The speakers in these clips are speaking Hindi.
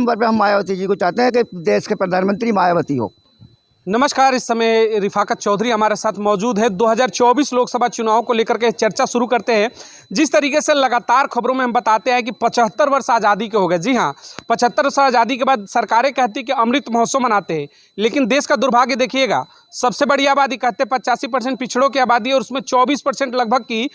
नंबर पे हम मायावती जी को चाहते हैं कि देश के प्रधानमंत्री मायावती हो। नमस्कार, इस समय रिफाकत चौधरी हमारे साथ मौजूद है। 2024 लोकसभा चुनाव को लेकर के चर्चा शुरू करते हैं। जिस तरीके से लगातार खबरों में हम बताते हैं कि 75 वर्ष आज़ादी के हो गए। जी हाँ, 75 वर्ष आज़ादी के बाद सरकारें कहती कि अमृत महोत्सव मनाते हैं, लेकिन देश का दुर्भाग्य देखिएगा, सबसे बड़ी आबादी कहते 85% पिछड़ों की आबादी है और उसमें 24% लगभग की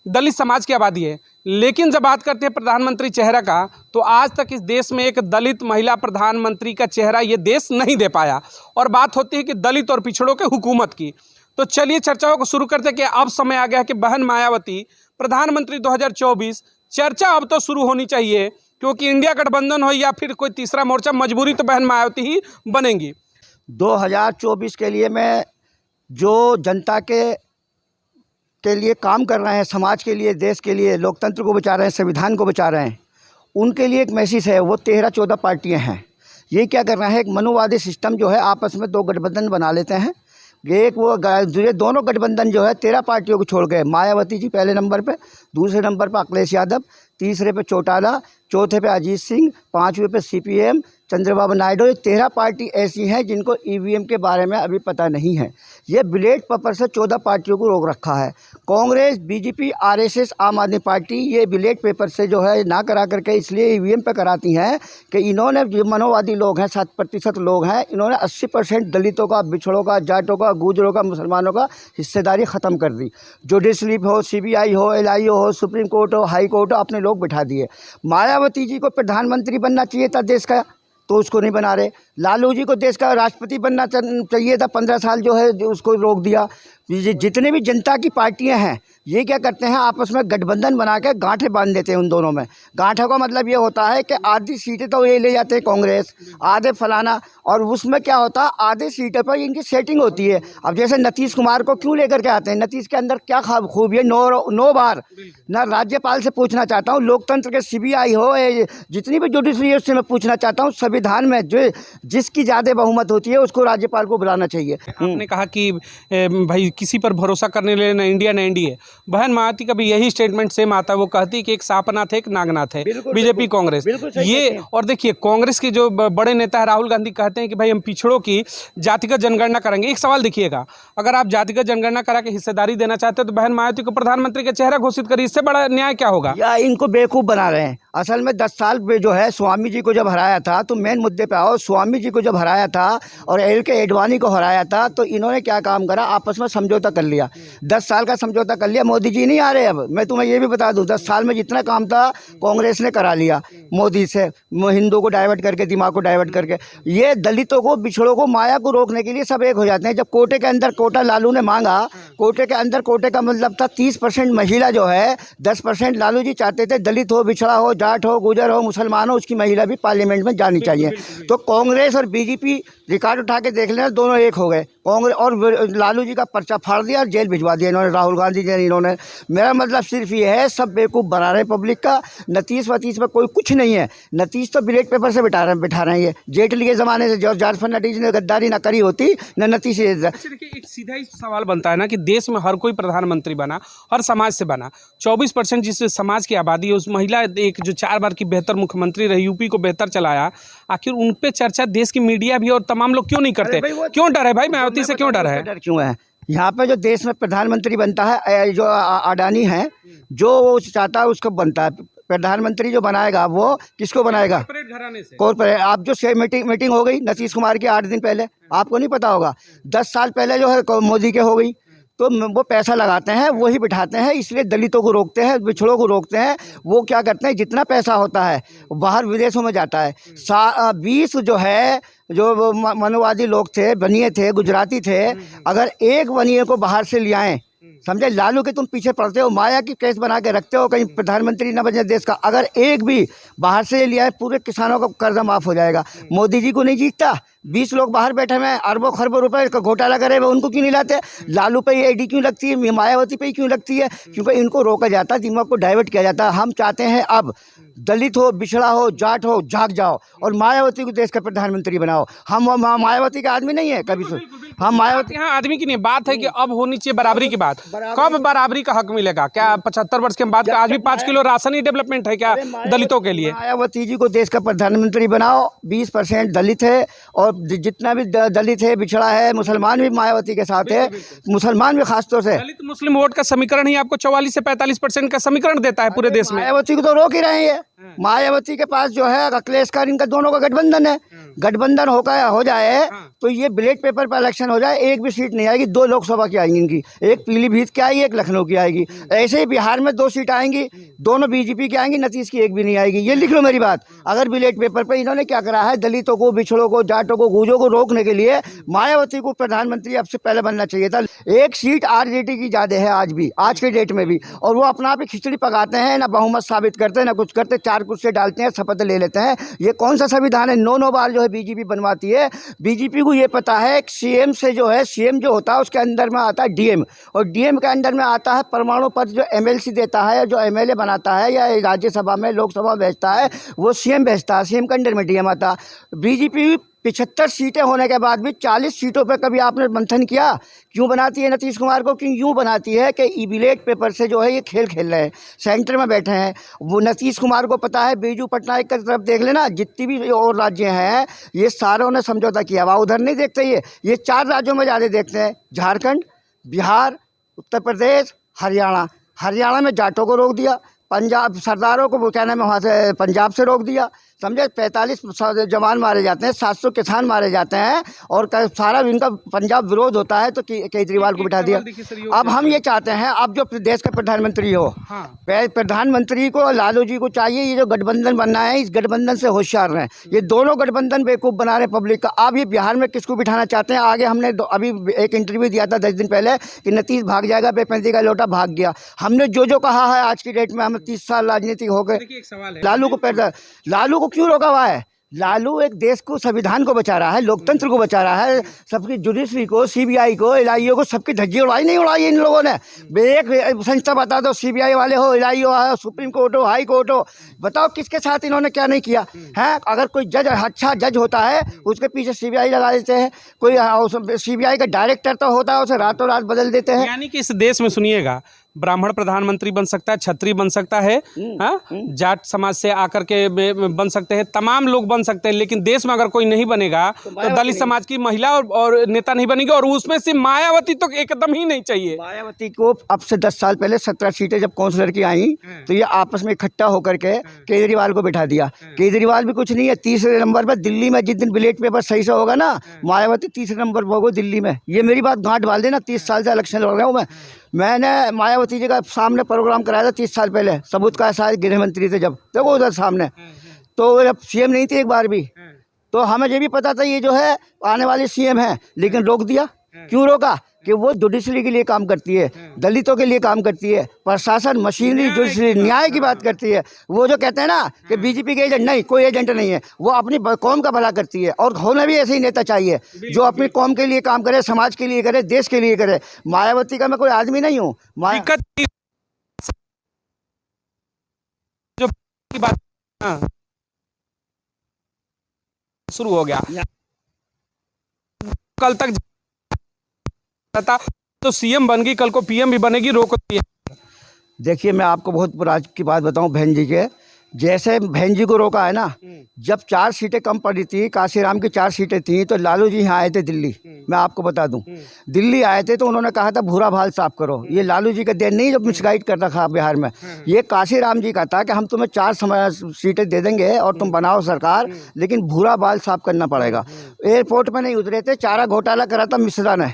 दलित समाज की आबादी है। लेकिन जब बात करते हैं प्रधानमंत्री चेहरा का, तो आज तक इस देश में एक दलित महिला प्रधानमंत्री का चेहरा ये देश नहीं दे पाया। और बात होती है कि दलित और पिछड़ों के हुकूमत की। तो चलिए चर्चाओं को शुरू करते हैं कि अब समय आ गया है कि बहन मायावती प्रधानमंत्री 2024, चर्चा अब तो शुरू होनी चाहिए, क्योंकि इंडिया गठबंधन हो या फिर कोई तीसरा मोर्चा, मजबूरी तो बहन मायावती ही बनेंगी। 2024 के लिए मैं जो जनता के लिए काम कर रहे हैं, समाज के लिए, देश के लिए, लोकतंत्र को बचा रहे हैं, संविधान को बचा रहे हैं, उनके लिए एक मैसेज है। वो 13-14 पार्टियां हैं। ये क्या कर रहे हैं, एक मनोवादी सिस्टम जो है, आपस में 2 गठबंधन बना लेते हैं। एक वो ये दोनों गठबंधन जो है 13 पार्टियों को छोड़ गए। मायावती जी पहले नंबर पे, दूसरे नंबर पर अखिलेश यादव, तीसरे पे चौटाला, चौथे पे अजीत सिंह, 5वें पे CPM चंद्रबाबू नायडू। ये 13 पार्टी ऐसी हैं जिनको EVM के बारे में अभी पता नहीं है। ये बैलेट पेपर से 14 पार्टियों को रोक रखा है। कांग्रेस, BJP, RSS, आम आदमी पार्टी ये बैलेट पेपर से जो है ना करा करके इसलिए EVM पे कराती हैं कि इन्होंने, जो मनोवादी लोग हैं, 7% लोग हैं, इन्होंने 80% दलितों का, बिछड़ों का, जाटों का, गुजरों का, मुसलमानों का हिस्सेदारी ख़त्म कर दी। जुडिशरी हो, CBI हो, LIO हो, सुप्रीम कोर्ट हो, हाई कोर्ट हो, अपने लोग बिठा दिए। मायावती जी को प्रधानमंत्री बनना चाहिए था देश का, तो उसको नहीं बना रहे। लालू जी को देश का राष्ट्रपति बनना चाहिए था, 15 साल जो है उसको रोक दिया। जितने भी जनता की पार्टियां हैं, ये क्या करते हैं, आपस में गठबंधन बना के गांठे बांध देते हैं उन दोनों में। गांठों का मतलब ये होता है कि आधी सीटें तो ये ले जाते हैं कांग्रेस, आधे फलाना, और उसमें क्या होता है, आधे सीटों पर इनकी सेटिंग होती है। अब जैसे नीतीश कुमार को क्यों लेकर के आते हैं, नीतीश के अंदर क्या खूबी है? 9 बार ना राज्यपाल से पूछना चाहता हूँ, लोकतंत्र के CBI हो, जितनी भी जुडिशरी है उससे मैं पूछना चाहता हूँ, संविधान में जो जिसकी ज़्यादा बहुमत होती है उसको राज्यपाल को बुलाना चाहिए। आपने कहा कि भाई किसी पर भरोसा करने ले ना इंडिया ना NDA। बहन मायावती का भी यही स्टेटमेंट सेम आता है। वो कहती है कि एक सांपनाथ है, एक नागनाथ है, BJP कांग्रेस। ये और देखिए, कांग्रेस के जो बड़े नेता है राहुल गांधी कहते हैं कि भाई हम पिछड़ों की जातिगत जनगणना करेंगे। एक सवाल देखिएगा, अगर आप जातिगत जनगणना करा के हिस्सेदारी देना चाहते हो तो बहन मायावती को प्रधानमंत्री का चेहरा घोषित करिए। इससे बड़ा न्याय क्या होगा? या इनको बेवकूफ़ बना रहे हैं। असल में 10 साल में जो है स्वामी जी को जब हराया था, तो मेन मुद्दे पे आओ, स्वामी जी को जब हराया था और LK एडवाणी को हराया था, तो इन्होंने क्या काम करा, आपस में समझौता कर लिया। 10 साल का समझौता कर लिया। मोदी जी नहीं आ रहे। अब मैं तुम्हें ये भी बता दूं, 10 साल में जितना काम था कांग्रेस ने करा लिया मोदी से, हिंदुओं को डाइवर्ट करके, दिमाग को डाइवर्ट करके। ये दलितों को, बिछड़ों को, माया को रोकने के लिए सब एक हो जाते हैं। जब कोटे के अंदर कोटा लालू ने मांगा, कोटे के अंदर कोटे का मतलब था 30% महिला जो है, 10% लालू जी चाहते थे दलित हो, बिछड़ा हो, जाट हो, गुजर हो, मुसलमान हो, उसकी महिला भी पार्लियामेंट में जानी चाहिए। तो कांग्रेस और BJP रिकॉर्ड उठा के देख लेना, दोनों एक हो गए। कांग्रेस और लालू जी का पर्चा फाड़ दिया और जेल भिजवा दिया इन्होंने, राहुल गांधी जी ने। इन्होंने, मेरा मतलब सिर्फ ये है, सब बेवकूफ़ बना रहे हैं पब्लिक का। नीतीश वतीश में कोई कुछ नहीं है। नीतीश तो बैलेट पेपर से बिठा रहे हैं। ये जेटली के ज़माने से जॉर्ज फर्नांडिस ने गद्दारी ना करी होती, न नीतीश। देखिए, एक सीधा ही सवाल बनता है ना कि देश में हर कोई प्रधानमंत्री बना, हर समाज से बना। 24% जिस समाज की आबादी है, उस महिला एक जो 4 बार की बेहतर मुख्यमंत्री रही, UP को बेहतर चलाया, आखिर उन पे चर्चा देश की मीडिया भी और तमाम लोग क्यों नहीं करते? क्यों डर है भाई मायावती से? क्यों डर है? डर क्यों है? यहाँ पे जो देश में प्रधानमंत्री बनता है, जो अडानी है, जो वो चाहता है उसको बनता है। प्रधानमंत्री जो बनाएगा वो किसको बनाएगा? कॉर्पोरेट। आप जो मीटिंग हो गई नीतीश कुमार की 8 दिन पहले, आपको नहीं पता होगा? 10 साल पहले जो है मोदी के हो गई। तो वो पैसा लगाते हैं, वही बिठाते हैं, इसलिए दलितों को रोकते हैं, बिछड़ों को रोकते हैं। वो क्या करते हैं, जितना पैसा होता है बाहर विदेशों में जाता है। 20 जो है, जो मनोवादी लोग थे, बनिए थे, गुजराती थे, अगर एक बनिए को बाहर से ले आएँ, समझे, लालू के तुम पीछे पड़ते हो, माया की केस बना के रखते हो, कहीं प्रधानमंत्री न बने देश का। अगर एक भी बाहर से लिया है, पूरे किसानों का कर्जा माफ़ हो जाएगा। मोदी जी को नहीं जीतता, 20 लोग बाहर बैठे हुए हैं, अरबों खरबों रुपए का घोटाला करे हुए, उनको क्यों नहीं लाते? लालू पे ये ईडी क्यों लगती है, मायावती पे ही क्यों लगती है? क्योंकि इनको रोका जाता है, दिमाग को डाइवर्ट किया जाता है। हम चाहते हैं अब दलित हो, बिछड़ा हो, जाट हो, जाग जाओ और मायावती को देश का प्रधानमंत्री बनाओ। हम मायावती का आदमी नहीं है कभी से, हम मायावती यहाँ आदमी की नहीं बात है कि अब होनी चाहिए बराबरी की बात। कब बराबरी का हक मिलेगा? क्या 75 वर्ष के बाद का आज भी 5 किलो राशन ही डेवलपमेंट है क्या दलितों के लिए? मायावती जी को देश का प्रधानमंत्री बनाओ। 20% दलित है और जितना भी दलित है, बिछड़ा है, मुसलमान भी मायावती के साथ है, मुसलमान भी खासतौर से। दलित मुस्लिम वोट का समीकरण ही आपको 44 से 45% का समीकरण देता है पूरे देश में। मायावती को तो रोक ही रहे हैं। मायावती के पास जो है अखिलेश का, इनका दोनों का गठबंधन है। गठबंधन हो जाए तो ये बैलेट पेपर पर इलेक्शन हो जाए, एक भी सीट नहीं आएगी। 2 लोकसभा की आएंगी इनकी, एक पीलीभीत की आएगी, एक लखनऊ की आएगी। ऐसे ही बिहार में 2 सीट आएंगी, दोनों बीजेपी की आएंगी, नीतीश की एक भी नहीं आएगी। ये लिख लो मेरी बात। अगर बैलेट पेपर पर इन्होंने क्या करा है, दलितों को, बिछड़ों को, जाटों को, गूंजों को रोकने के लिए मायावती को प्रधानमंत्री अब से पहले बनना चाहिए था। एक सीट आरजेडी की ज्यादा है आज भी, आज के डेट में भी, और वो अपना आप खिचड़ी पकाते हैं, ना बहुमत साबित करते हैं, ना कुछ करते। 4 कुर्सी डालते हैं, शपथ ले लेते हैं। ये कौन सा संविधान है? 9 बार जो है बीजेपी बनवाती है। बीजेपी को ये पता है सीएम से जो है, सीएम जो होता है उसके अंदर में आता है डीएम, और डीएम के अंदर में आता है परमाणु पत्र जो एमएलसी देता है, जो एमएलए बनाता है या राज्यसभा में, लोकसभा भेजता है, वो सीएम भेजता है। सीएम के अंडर में डीएम आता है। बीजेपी 75 सीटें होने के बाद भी 40 सीटों पर कभी आपने मंथन किया? क्यों बनाती है नीतीश कुमार को? क्यों यूँ बनाती है कि ई बैलेट पेपर से जो है ये खेल खेल रहे हैं, सेंटर में बैठे हैं। वो नीतीश कुमार को पता है, बीजू पटनायक की तरफ देख लेना, जितनी भी और राज्य हैं ये सारों ने समझौता किया हुआ। उधर नहीं देखते, ये 4 राज्यों में ज़्यादा देखते हैं, झारखंड, बिहार, उत्तर प्रदेश, हरियाणा। हरियाणा में जाटों को रोक दिया, पंजाब सरदारों को क्या नाम है वहाँ से पंजाब से रोक दिया, समझे। 45 जवान मारे जाते हैं, 700 किसान मारे जाते हैं, और सारा इनका पंजाब विरोध होता है तो केजरीवाल को बिठा दिया। अब हम ये चाहते हैं, अब जो देश का प्रधानमंत्री हो, प्रधानमंत्री को लालू जी को चाहिए, ये जो गठबंधन बनना है, इस गठबंधन से होशियार रहें। ये दोनों गठबंधन बेवकूफ़ बना रहे पब्लिक का। अब ये बिहार में किसको बिठाना चाहते हैं? आगे हमने अभी एक इंटरव्यू दिया था 10 दिन पहले कि नीतीश भाग जाएगा, बेपैंती का लोटा भाग गया। हमने जो कहा है आज की डेट में, हम 30 साल राजनीति हो गए, लालू को क्यों रोका हुआ है? लालू एक देश को, संविधान को बचा रहा है, लोकतंत्र को बचा रहा है, सबकी जुडिशरी को, सीबीआई को, एलआईओ को, सबकी धज्जी उड़ाई नहीं उड़ाई इन लोगों ने। एक संस्था बता दो, सीबीआई वाले हो, एलआईओ हो, सुप्रीम कोर्ट हो, हाई कोर्ट हो, बताओ किसके साथ इन्होंने क्या नहीं किया है? अगर कोई जज अच्छा जज होता है, उसके पीछे सीबीआई लगा देते हैं। कोई सीबीआई का डायरेक्टर तो होता है, उसे रातों रात बदल देते हैं। यानी कि इस देश में सुनिएगा, ब्राह्मण प्रधानमंत्री बन सकता है, क्षत्रिय बन सकता है, जाट समाज से आकर के बन सकते हैं, तमाम लोग बन सकते हैं, लेकिन देश में अगर कोई नहीं बनेगा तो दलित समाज की महिला और नेता नहीं बनेगी। और उसमें से मायावती तो एकदम ही नहीं चाहिए। मायावती को अब से 10 साल पहले 17 सीटें जब काउंसिलर की आई तो ये आपस में इकट्ठा होकर के केजरीवाल को बिठा दिया। केजरीवाल भी कुछ नहीं है, 3रे नंबर पर दिल्ली में। जिस दिन बैलेट पेपर सही से होगा ना, मायावती 3रे नंबर पर होगा दिल्ली में। ये मेरी बात गांठ डाल देना। 30 साल से इलेक्शन लड़ रहा हूँ मैंने मायावती जी का सामने प्रोग्राम कराया था 30 साल पहले, सबूत का शायद गृह मंत्री थे जब, देखो उधर सामने, तो जब सीएम नहीं थे एक बार भी, तो हमें ये भी पता था ये जो है आने वाले सीएम है, लेकिन रोक दिया। क्यों रोका? कि वो जुडिशरी के लिए काम करती है, दलितों के लिए काम करती है, प्रशासन, मशीनरी, जुडिशरी, न्याय की बात करती है। वो जो कहते हैं ना कि बीजेपी के एजेंट, नहीं, कोई एजेंट नहीं है, वो अपनी कौम का भला करती है। और होना भी ऐसे ही नेता चाहिए जो अपनी कौम के लिए काम करे, समाज के लिए करे, देश के लिए करे। मायावती का मैं कोई आदमी नहीं हूँ। शुरू हो गया, कल तक तो सीएम बन गई, कल को पीएम भी बनेगी, रोक। देखिए मैं आपको बहुत राज की बात बताऊं, बहन जी के जैसे बहन जी को रोका है ना, जब 4 सीटें कम पड़ी थी, काशीराम की 4 सीटें थी, तो लालू जी यहाँ आए थे दिल्ली। मैं आपको बता दूं, दिल्ली आए थे तो उन्होंने कहा था भूरा भाल साफ करो। ये लालू जी का देन नहीं, जब मिसगाइड कर रखा बिहार में, ये काशीराम जी का था कि हम तुम्हें 4 सीटें दे देंगे और तुम बनाओ सरकार, लेकिन भूरा बाल साफ करना पड़ेगा। एयरपोर्ट में नहीं उतरे थे, चारा घोटाला करा था मिश्रा ने,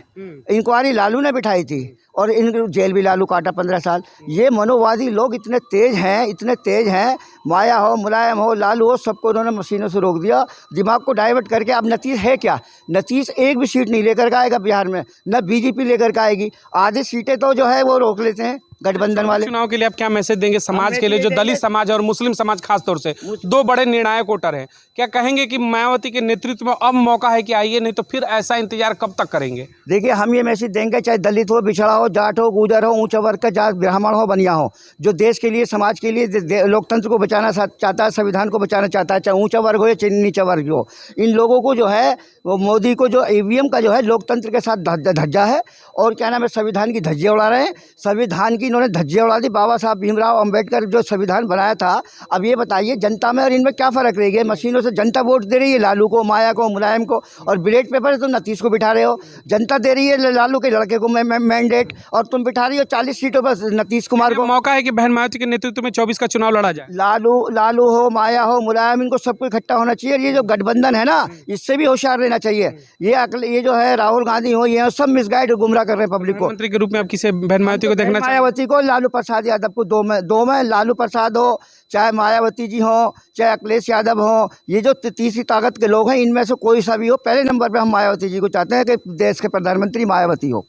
इंक्वायरी लालू ने बिठाई थी, और इन जेल भी लालू काटा 15 साल। ये मनोवादी लोग इतने तेज हैं, इतने तेज हैं, माया हो, मुलायम हो, लालू हो, सबको उन्होंने मशीनों से रोक दिया, दिमाग को डाइवर्ट करके। अब नीतीश है क्या? नीतीश एक भी सीट नहीं लेकर के आएगा बिहार में, न बीजेपी लेकर के आएगी। आधी सीटें तो जो है वो रोक लेते हैं, गठबंधन वाले। चुनाव के लिए आप क्या मैसेज देंगे समाज हम के लिए, जो मैसेज दलित देंगे- समाज और मुस्लिम समाज खास तौर से दो बड़े निर्णायक वोटर हैं, क्या कहेंगे कि मायावती के नेतृत्व में अब मौका है कि आइए, नहीं तो फिर ऐसा इंतजार कब तक करेंगे? देखिए, हम ये मैसेज देंगे, चाहे दलित हो, पिछड़ा हो, जाट हो, गुजर हो, ऊंचा वर्ग का, जाट ब्राह्मण हो, बनिया हो, जो देश के लिए, समाज के लिए, लोकतंत्र को बचाना चाहता है, संविधान को बचाना चाहता है, चाहे ऊंचा वर्ग हो या चाहे नीचा वर्ग हो, इन लोगों को जो है वो मोदी को जो ईवीएम का जो है लोकतंत्र के साथ धज्जा है, और क्या नाम है, संविधान की धज्जियाँ उड़ा रहे हैं। संविधान की इन्होंने धज्जियाँ उड़ा दी। बाबा साहब भीमराव अम्बेडकर जो संविधान बनाया था, अब ये बताइए जनता में और इनमें क्या फ़र्क रह गया? मशीनों से जनता वोट दे रही है, लालू को, माया को, मुलायम को, और बैलेट पेपर से तुम नीतीश को बिठा रहे हो। जनता दे रही है लालू के लड़के को मैंडेट, और तुम बिठा रही हो 40 सीटों पर नीतीश कुमार को। मौका है कि बहन मायावती के नेतृत्व में 24 का चुनाव लड़ा जाए। लालू हो, माया हो, मुलायम, इनको सबको इकट्ठा होना चाहिए। ये जो गठबंधन है ना, इससे भी होशियार रहना चाहिए। ये जो है राहुल गांधी हो, ये सब मिसगाइड गुमराह कर रहे हैं पब्लिक को। मंत्री के रूप में आप किसे, बहन मायावती को देखना चाहिए? मायावती को, लालू प्रसाद यादव को, दो में लालू प्रसाद हो, चाहे मायावती जी हो, चाहे अखिलेश यादव हो, ये जो तीसरी ताकत के लोग हैं, इनमें से कोई सा भी हो, पहले नंबर पे हम मायावती जी को चाहते हैं कि देश के प्रधानमंत्री मायावती हो।